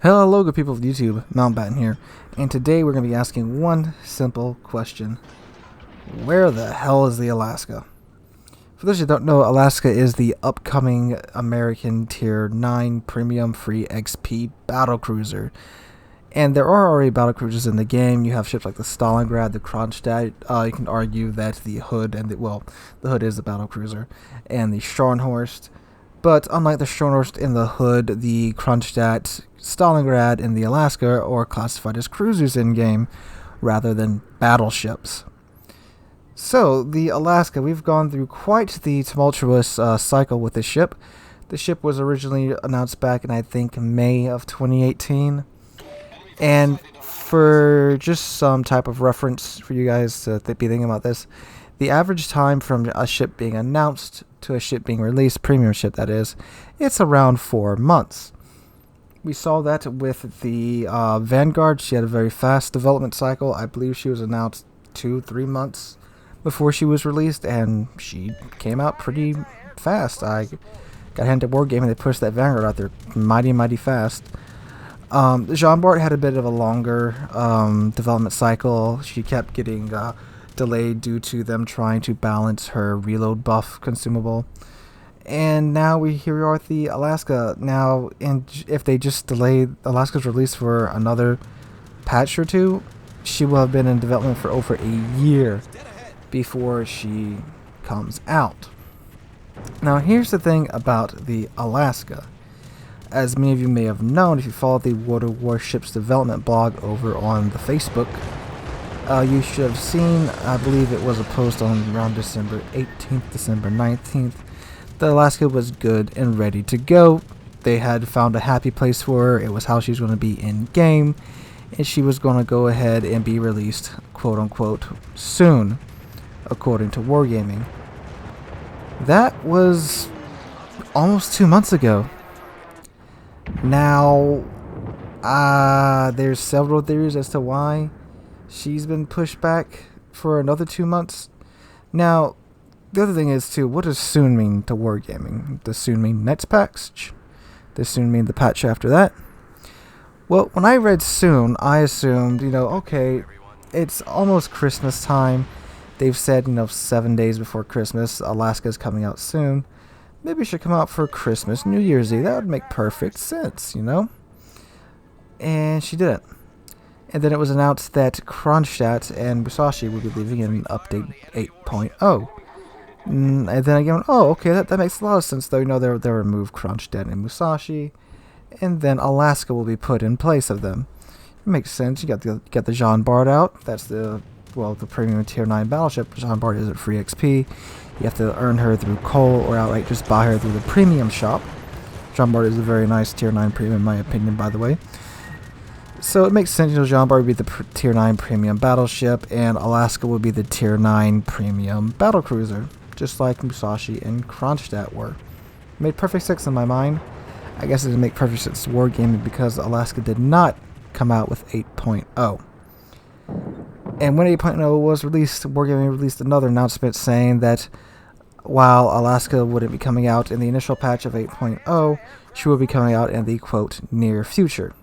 Hello, good people of YouTube, Mountbatten here, and today we're going to be asking one simple question. Where the hell is the Alaska? For those who don't know, Alaska is the upcoming American Tier 9 Premium Free XP Battlecruiser. And there are already Battlecruisers in the game. You have ships like the Stalingrad, the Kronstadt. You can argue that the Hood, the Hood is the Battlecruiser, and the Scharnhorst. But unlike the Scharnhorst and the Hood, the Kronstadt, Stalingrad, and the Alaska are classified as cruisers in-game rather than battleships. So, the Alaska, we've gone through quite the tumultuous cycle with this ship. The ship was originally announced back in, I think, May of 2018. And for just some type of reference for you guys to be thinking about this, the average time from a ship being announced to a ship being released, premium ship that is, it's around 4 months. We saw that with the Vanguard. She had a very fast development cycle. I believe she was announced 2-3 months before she was released, and she came out pretty fast. I got handed Wargaming, they pushed that Vanguard out there mighty fast. Jean Bart had a bit of a longer development cycle. She kept getting delayed due to them trying to balance her reload buff consumable. And now here we are with the Alaska. Now, if they just delay Alaska's release for another patch or two, she will have been in development for over a year before she comes out. Now, here's the thing about the Alaska. As many of you may have known, if you follow the Warships development blog over on the Facebook, you should have seen, I believe it was a post on around December 18th, December 19th. The Alaska was good and ready to go. They had found a happy place for her. It was how she was going to be in game, and she was going to go ahead and be released, quote unquote, soon, according to Wargaming. That was almost 2 months ago. Now, there's several theories as to why she's been pushed back for another 2 months. Now, the other thing is, too, what does soon mean to Wargaming? Does soon mean next patch? Does soon mean the patch after that? Well, when I read soon, I assumed, okay, it's almost Christmas time. They've said, 7 days before Christmas, Alaska's coming out soon. Maybe it should come out for Christmas, New Year's Eve. That would make perfect sense, And she didn't. And then it was announced that Kronstadt and Musashi would be leaving in update 8.0. And then again, okay, that makes a lot of sense, though. They'll remove Kronstadt and Musashi, and then Alaska will be put in place of them. It makes sense. You got the Jean Bart out. That's the premium tier 9 battleship. Jean Bart isn't free XP. You have to earn her through coal or outright just buy her through the premium shop. Jean Bart is a very nice tier 9 premium, in my opinion, by the way. So it makes sense, Jean Bart would be the tier 9 premium battleship, and Alaska would be the tier 9 premium battlecruiser, just like Musashi and Kronstadt were. Made perfect sense in my mind. I guess it didn't make perfect sense to Wargaming because Alaska did not come out with 8.0. And when 8.0 was released, Wargaming released another announcement saying that while Alaska wouldn't be coming out in the initial patch of 8.0, she will be coming out in the, quote, near future.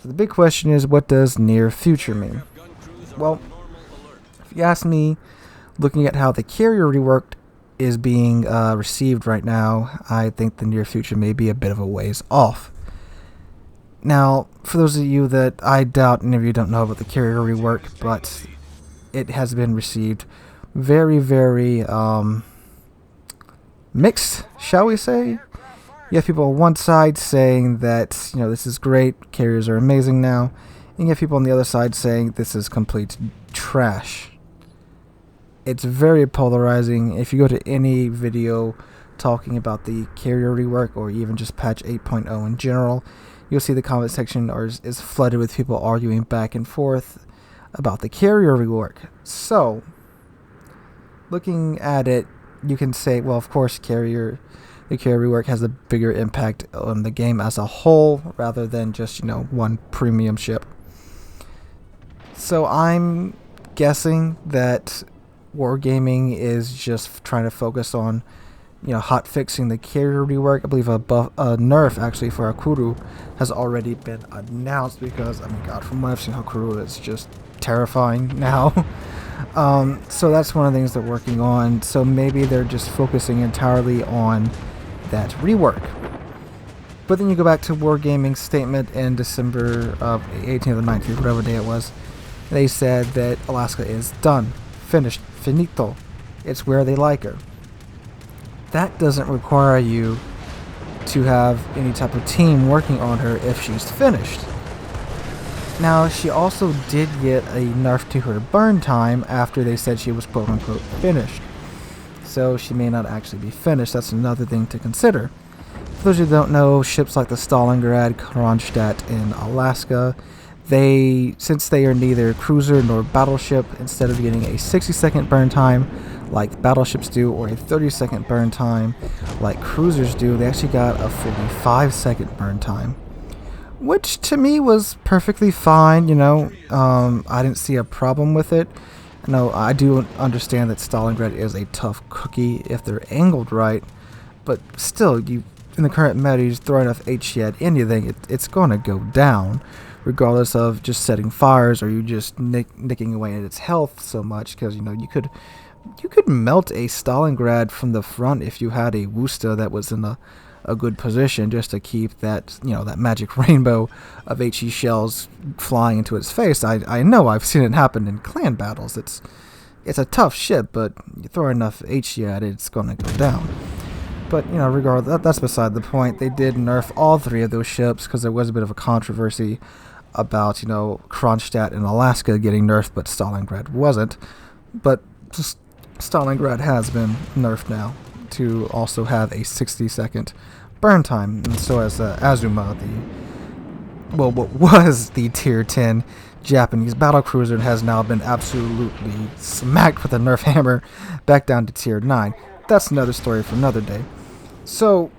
So the big question is, what does near future mean? Well, if you ask me, looking at how the carrier rework is being received right now, I think the near future may be a bit of a ways off. Now, for those of you that I doubt any of you don't know about the carrier rework, but it has been received very mixed, shall we say? You have people on one side saying that, this is great, carriers are amazing now, and you have people on the other side saying this is complete trash. It's very polarizing. If you go to any video talking about the carrier rework or even just patch 8.0 in general, you'll see the comment section is flooded with people arguing back and forth about the carrier rework. So, looking at it, you can say, well, of course, the carrier rework has a bigger impact on the game as a whole rather than just, one premium ship. So I'm guessing that Wargaming is just trying to focus on hot fixing the carrier rework. I believe a nerf actually for Akuru has already been announced because, I mean, God, from what I've seen, Akuru is just terrifying now. So that's one of the things they're working on. So maybe they're just focusing entirely on that rework. But then you go back to Wargaming's statement in December of 18th or 19th, whatever day it was. They said that Alaska is done, finished, finito. It's where they like her. That doesn't require you to have any type of team working on her if she's finished. Now, she also did get a nerf to her burn time after they said she was quote-unquote finished. So she may not actually be finished. That's another thing to consider. For those who don't know, ships like the Stalingrad, Kronstadt, and Alaska, since they are neither cruiser nor battleship, instead of getting a 60-second burn time like battleships do, or a 30-second burn time like cruisers do, they actually got a 45-second burn time, which to me was perfectly fine. I didn't see a problem with it. No, I do understand that Stalingrad is a tough cookie if they're angled right, but still, in the current meta, you just throw enough HE at anything, it's going to go down, regardless of just setting fires or you just nicking away at its health so much, because you could melt a Stalingrad from the front if you had a Wusta that was in a good position, just to keep that that magic rainbow of HE shells flying into its face. I know I've seen it happen in clan battles. It's a tough ship, but you throw enough HE at it, it's gonna go down. But regardless, that's beside the point. They did nerf all three of those ships because there was a bit of a controversy about Kronstadt and Alaska getting nerfed, but Stalingrad wasn't. But just Stalingrad has been nerfed now to also have a 60-second burn time, and so has Azuma, what was the tier 10 Japanese battlecruiser, and has now been absolutely smacked with a nerf hammer back down to tier 9. That's another story for another day. So,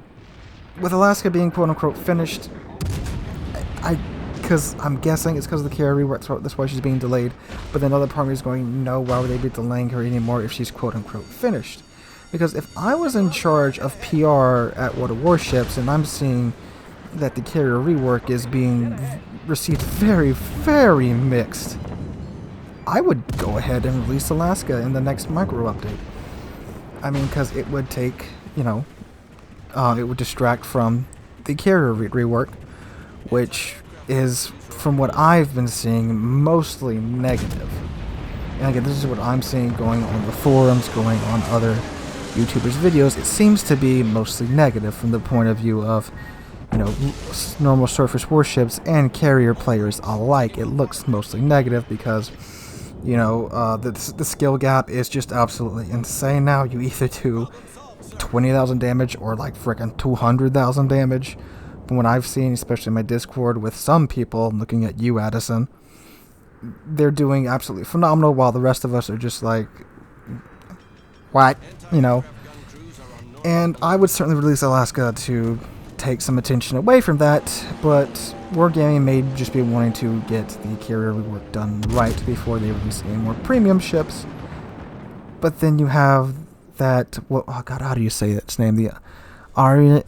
with Alaska being quote-unquote finished, because I'm guessing it's because of the carrier rework, that's why she's being delayed. But then other part of me is going, no, why would they be delaying her anymore if she's quote-unquote finished? Because if I was in charge of PR at World of Warships and I'm seeing that the carrier rework is being received very, very mixed, I would go ahead and release Alaska in the next micro update. I mean, because it would take, it would distract from the carrier rework, which is, from what I've been seeing, mostly negative. And again, this is what I'm seeing going on the forums, going on other YouTubers' videos. It seems to be mostly negative from the point of view of, normal surface warships and carrier players alike. It looks mostly negative because, the skill gap is just absolutely insane now. You either do 20,000 damage or like frickin' 200,000 damage. From what I've seen, especially in my Discord with some people, I'm looking at you, Addison, they're doing absolutely phenomenal while the rest of us are just like, what? And I would certainly release Alaska to take some attention away from that, but Wargaming may just be wanting to get the carrier rework done right before they release any more premium ships. But then you have that, oh god, how do you say its name? The Arian.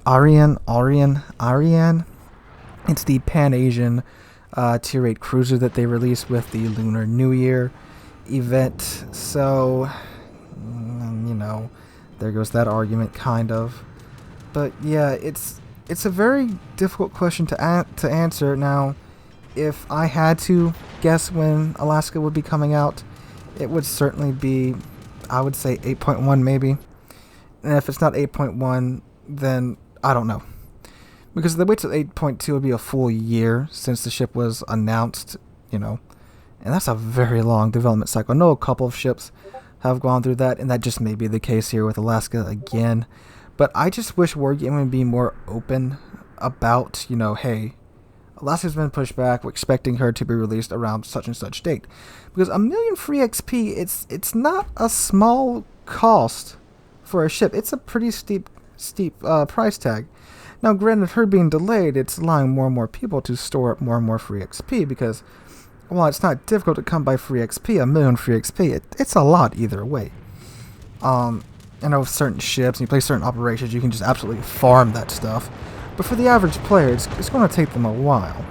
It's the Pan-Asian Tier 8 cruiser that they released with the Lunar New Year event. So, there goes that argument, kind of. But yeah, it's a very difficult question to answer. Now, if I had to guess when Alaska would be coming out, it would certainly be, I would say 8.1 maybe. And if it's not 8.1, then I don't know. Because the wait till 8.2 would be a full year since the ship was announced, and that's a very long development cycle. I know a couple of ships have gone through that, and that just may be the case here with Alaska again. But I just wish Wargaming would be more open about, hey, Alaska's been pushed back. We're expecting her to be released around such and such date. Because 1 million free XP, it's not a small cost for a ship. It's a pretty steep price tag. Now, granted, her being delayed, it's allowing more and more people to store up more and more free XP because, while it's not difficult to come by free XP, 1 million free XP, it's a lot either way. I know with certain ships and you play certain operations, you can just absolutely farm that stuff. But for the average player, it's going to take them a while.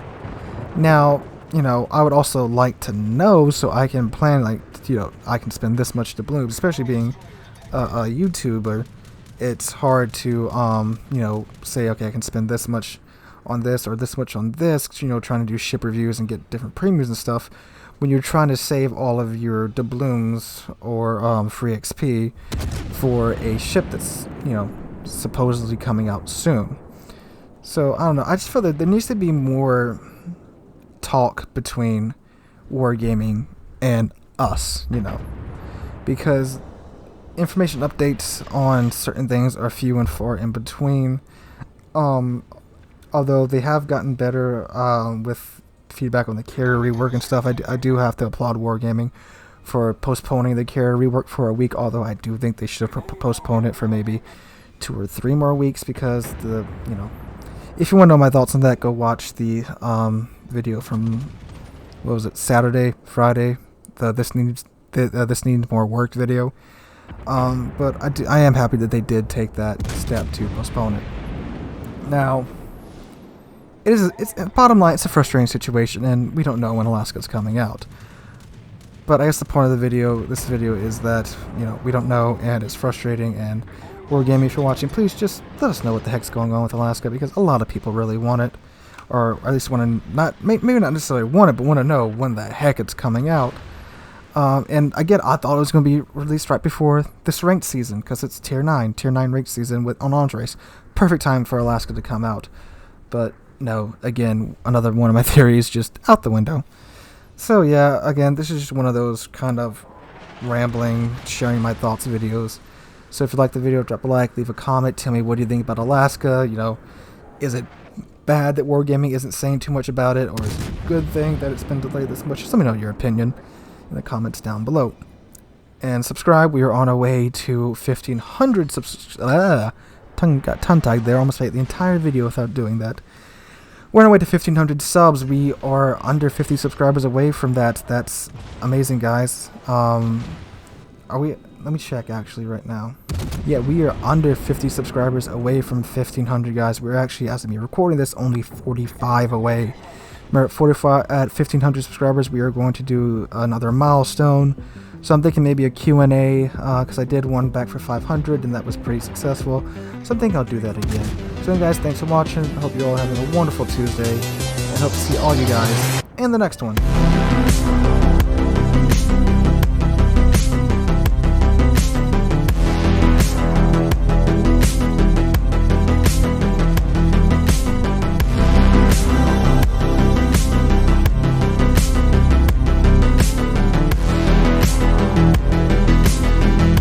Now, you know, I would also like to know so I can plan, like, you know, I can spend this much doubloons, especially being a YouTuber. It's hard to, you know, say, okay, I can spend this much on this or this much on this, you know, trying to do ship reviews and get different premiums and stuff, when you're trying to save all of your doubloons or free XP for a ship that's, you know, supposedly coming out soon. So, I don't know, I just feel that there needs to be more talk between Wargaming and us, you know, because information updates on certain things are few and far in between. Although they have gotten better with feedback on the carrier rework and stuff, I do have to applaud Wargaming for postponing the carrier rework for a week, although I do think they should have postponed it for maybe 2 or 3 more weeks, because you know, if you want to know my thoughts on that, go watch the video from, what was it, Friday, the this needs more work video. But I am happy that they did take that step to postpone it. Now, it's bottom line, it's a frustrating situation, and we don't know when Alaska's coming out. But I guess the point of this video is that, you know, we don't know, and it's frustrating. And Wargaming, if you're watching, please just let us know what the heck's going on with Alaska, because a lot of people really want it, or at least want to maybe not necessarily want it, but want to know when the heck it's coming out. And again, I thought it was going to be released right before this ranked season, because it's tier 9 ranked season on Andres. Perfect time for Alaska to come out. But no, again, another one of my theories just out the window. So yeah, again, this is just one of those kind of rambling, sharing my thoughts videos. So if you like the video, drop a like, leave a comment, tell me what do you think about Alaska. You know, is it bad that Wargaming isn't saying too much about it, or is it a good thing that it's been delayed this much? Just let me know your opinion in the comments down below. And subscribe. We are on our way to 1,500 got tongue-tied there. Almost made the entire video without doing that. We're on our way to 1,500 subs. We are under 50 subscribers away from that. That's amazing, guys. Are we? Let me check actually right now. Yeah, we are under 50 subscribers away from 1,500, guys. We're actually, as of me recording this, only 45 away. We're at 1,500 subscribers. We are going to do another milestone. So I'm thinking maybe a Q&A, because I did one back for 500, and that was pretty successful. So I'm thinking I'll do that again. So guys, thanks for watching. I hope you're all having a wonderful Tuesday, and hope to see all you guys in the next one.